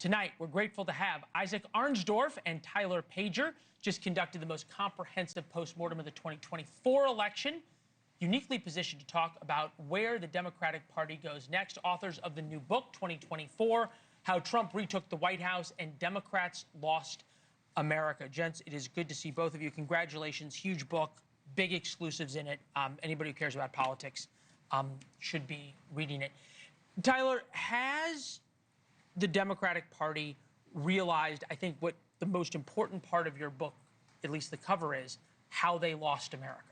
Tonight, we're grateful to have Isaac Arnsdorf and Tyler Pager. Just conducted the most comprehensive postmortem of the 2024 election. Uniquely positioned to talk about where the Democratic Party goes next. Authors of the new book, 2024, How Trump Retook the White House and Democrats Lost America. Gents, it is good to see both of you. Congratulations. Huge book, big exclusives in it. Anybody who cares about politics should be reading it. Tyler, has the Democratic Party realized, I think, what the most important part of your book, at least the cover, is how they lost America?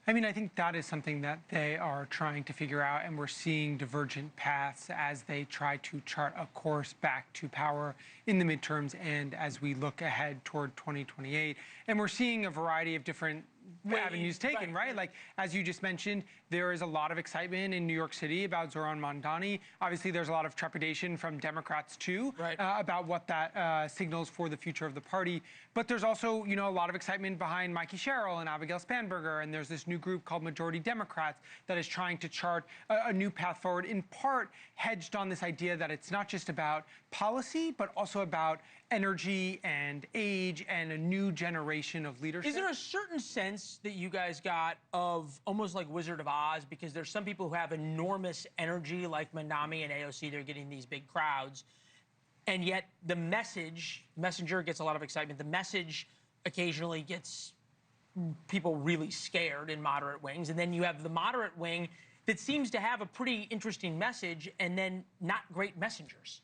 I mean, I think that is something that they are trying to figure out, and we're seeing divergent paths as they try to chart a course back to power in the midterms and as we look ahead toward 2028. And we're seeing a variety of different avenues taken, right? Like, as you just mentioned, there is a lot of excitement in New York City about Zohran Mamdani. Obviously, there's a lot of trepidation from Democrats, too, about what that signals for the future of the party. But there's also, a lot of excitement behind Mikey Sherrill and Abigail Spanberger, and there's this new group called Majority Democrats that is trying to chart a new path forward, in part hedged on this idea that it's not just about policy, but also about energy and age and a new generation of leadership. Is there a certain sense that you guys got of almost like Wizard of Oz? Because there's some people who have enormous energy, like Manami and AOC, they're getting these big crowds. And yet the messenger gets a lot of excitement. The message occasionally gets people really scared in moderate wings. And then you have the moderate wing that seems to have a pretty interesting message and then not great messengers.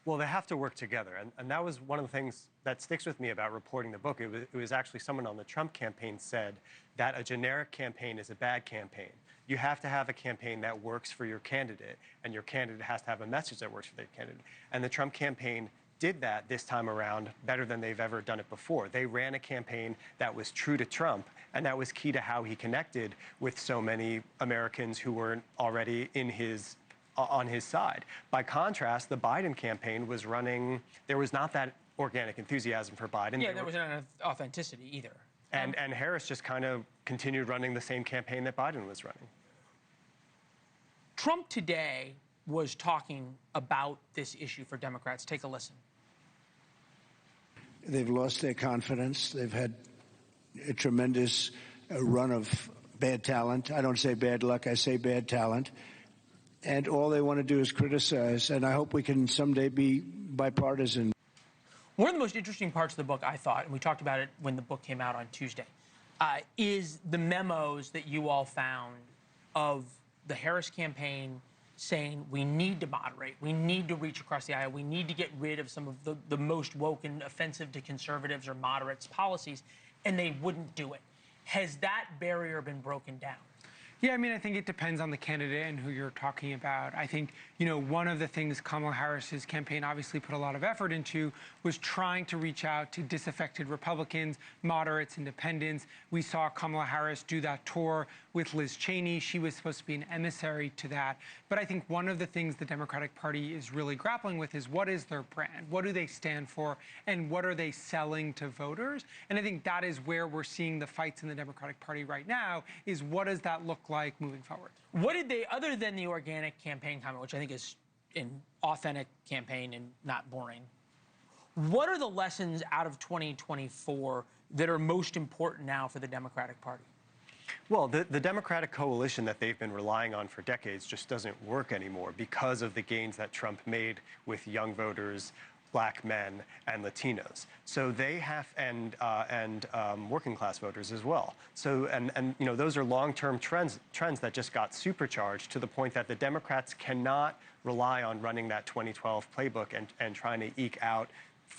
Well, they have to work together, and that was one of the things that sticks with me about reporting the book. It was actually someone on the Trump campaign said that a generic campaign is a bad campaign. You have to have a campaign that works for your candidate, and your candidate has to have a message that works for their candidate. And the Trump campaign did that this time around better than they've ever done it before. They ran a campaign that was true to Trump, and that was key to how he connected with so many Americans who were already on his side. By contrast, the Biden campaign was running, there was not that organic enthusiasm for Biden. Yeah, there was not authenticity either. And Harris just kind of continued running the same campaign that Biden was running. Trump today was talking about this issue for Democrats. Take a listen. They've lost their confidence. They've had a tremendous run of bad talent. I don't say bad luck, I say bad talent. And all they want to do is criticize, and I hope we can someday be bipartisan. One of the most interesting parts of the book, I thought, and we talked about it when the book came out on Tuesday, is the memos that you all found of the Harris campaign saying we need to moderate, we need to reach across the aisle, we need to get rid of some of the most woke and offensive to conservatives or moderates policies, and they wouldn't do it. Has that barrier been broken down? Yeah, I mean, I think it depends on the candidate and who you're talking about. I think, one of the things Kamala Harris's campaign obviously put a lot of effort into was trying to reach out to disaffected Republicans, moderates, independents. We saw Kamala Harris do that tour with Liz Cheney. She was supposed to be an emissary to that. But I think one of the things the Democratic Party is really grappling with is what is their brand? What do they stand for? And what are they selling to voters? And I think that is where we're seeing the fights in the Democratic Party right now, is what does that look like moving forward? What did they, other than the organic campaign comment, which I think is an authentic campaign and not boring, what are the lessons out of 2024 that are most important now for the Democratic Party? Well, the Democratic coalition that they've been relying on for decades just doesn't work anymore because of the gains that Trump made with young voters, Black men, and Latinos. So they have, and working class voters as well. So, those are long-term trends that just got supercharged to the point that the Democrats cannot rely on running that 2012 playbook and trying to eke out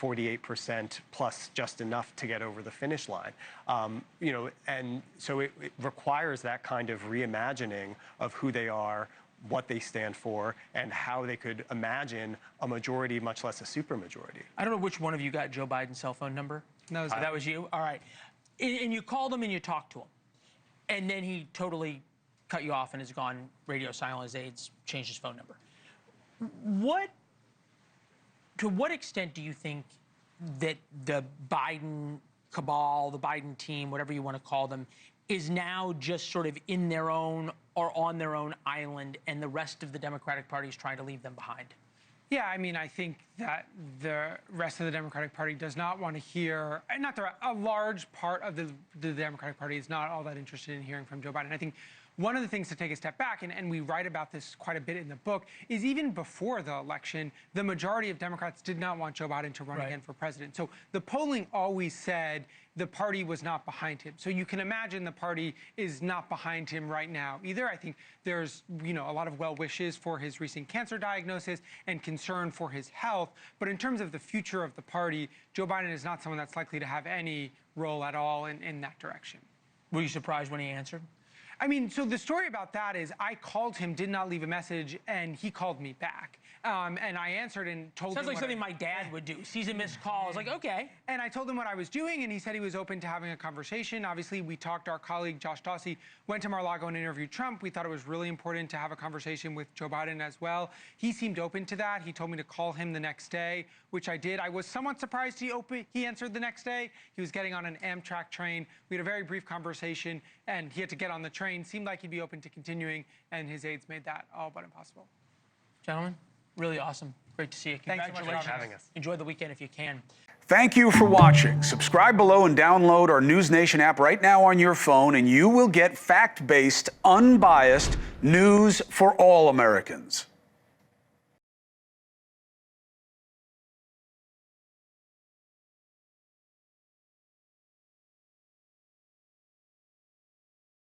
48% plus just enough to get over the finish line. And so it requires that kind of reimagining of who they are, what they stand for, and how they could imagine a majority, much less a supermajority. I don't know which one of you got Joe Biden's cell phone number. No, that was you? All right. And you called him and you talked to him. And then he totally cut you off and has gone radio silent. His aides changed his phone number. To what extent do you think that the Biden cabal, the Biden team, whatever you want to call them, is now just sort of in their own or on their own island, and the rest of the Democratic Party is trying to leave them behind? Yeah, I mean, I think that the rest of the Democratic Party does not want to hear, a large part of the Democratic Party is not all that interested in hearing from Joe Biden. I think one of the things to take a step back, and we write about this quite a bit in the book, is even before the election, the majority of Democrats did not want Joe Biden to run again for president. So the polling always said the party was not behind him. So you can imagine the party is not behind him right now either. I think there's, a lot of well wishes for his recent cancer diagnosis and concern for his health. But in terms of the future of the party, Joe Biden is not someone that's likely to have any role at all in that direction. Were you surprised when he answered? I mean, so the story about that is I called him, did not leave a message, and he called me back. And I answered and told him. Sounds like something my dad would do. Sees a missed call. I was like, okay. And I told him what I was doing, and he said he was open to having a conversation. Obviously, we talked. Our colleague, Josh Dawsey, went to Mar-a-Lago and interviewed Trump. We thought it was really important to have a conversation with Joe Biden as well. He seemed open to that. He told me to call him the next day, which I did. I was somewhat surprised he answered the next day. He was getting on an Amtrak train. We had a very brief conversation, and he had to get on the train. Seemed like he'd be open to continuing, and his aides made that all but impossible. Gentlemen, really awesome. Great to see you. Thanks so much for having us. Enjoy the weekend if you can. Thank you for watching. Subscribe below and download our NewsNation app right now on your phone, and you will get fact-based, unbiased news for all Americans.